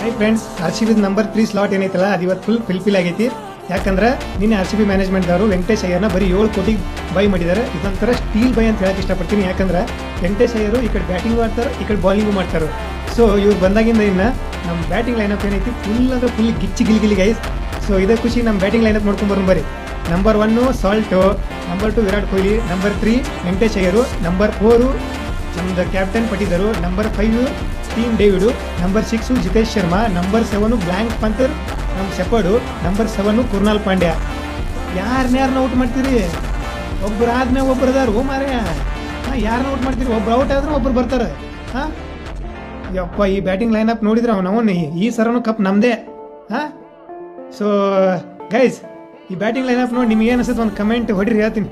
High friends, R C B number 3 slot ಏನೈತಲ್ಲ ಅದು ಇವತ್ತು ಫುಲ್ ಆಗೈತಿ. ಯಾಕಂದ್ರೆ ನಿನ್ನೆ ಆರ್ ಸಿ ಬಿ ಮ್ಯಾನೇಜ್ಮೆಂಟ್ದವರು ವೆಂಕಟೇಶ್ ಅಯ್ಯರ್ನ ಬರೀ 7 ಕೋಟಿ ಬೈ ಮಾಡಿದ್ದಾರೆ. ಇದೊಂಥರ ಸ್ಟೀಲ್ ಬೈ ಅಂತ ಹೇಳಕ್ಕೆ ಇಷ್ಟಪಡ್ತೀನಿ. ಯಾಕಂದ್ರೆ ವೆಂಕಟೇಶ್ ಅಯ್ಯರು ಈ ಕಡೆ ಬ್ಯಾಟಿಂಗ್ ಮಾಡ್ತಾರೆ, ಈ ಕಡೆ ಬಾಲಿಂಗು ಮಾಡ್ತಾರೆ. ಸೊ ಇವ್ರು ಬಂದಾಗಿಂದ ಇನ್ನು ನಮ್ಮ ಬ್ಯಾಟಿಂಗ್ ಲೈನಪ್ ಏನೈತಿ ಫುಲ್ ಗಿಚ್ಚಿ ಗಿಲಿ ಗೈಸ್. ಸೊ ಇದೇ ಖುಷಿ ನಮ್ಮ ಬ್ಯಾಟಿಂಗ್ ಲೈನಪ್ ನೋಡ್ಕೊಂಬರೋಣ ಬರ್ರಿ. Number 1 Salt, number 2 Virat Kohli, number 3 Venkatesh Iyer, number 4 ನಮ್ಮದು captain Patidar, number 5 Tim David, number 6 Jitesh Sharma, number 7 blank ಪಂತರ್ ನಮ್ಮ ಶೆಪರ್ಡು, ನಂಬರ್ 7 ಕುರ್ನಾಲ್ ಪಾಂಡ್ಯ. ಯಾರನ್ನ ಔಟ್ ಮಾಡ್ತೀರಿ? ಒಬ್ಬರು ಆದ್ಮೇಲೆ ಒಬ್ಬರು ಅದಾರು. ಓ ಮಾರ್ಯ, ಯಾರನ್ನ ಔಟ್ ಮಾಡ್ತೀರಿ? ಒಬ್ರು ಔಟ್ ಆದ್ರೆ ಒಬ್ರು ಬರ್ತಾರೆ. ಹಾಂ ಯಪ್ಪ, ಈ ಬ್ಯಾಟಿಂಗ್ ಲೈನಪ್ ನೋಡಿದ್ರೆ ಅವನವನು ಈ ಸರನು ಕಪ್ ನಮ್ಮದೇ. ಹಾಂ, ಸೊ ಗೈಸ್, ಈ ಬ್ಯಾಟಿಂಗ್ ಲೈನಪ್ ನೋಡಿ ನಿಮ್ಗೆ ಏನು ಅನ್ಸುತ್ತೆ ಒಂದು ಕಮೆಂಟ್ ಹೊಡಿರಿ, ಹೇಳ್ತೀನಿ.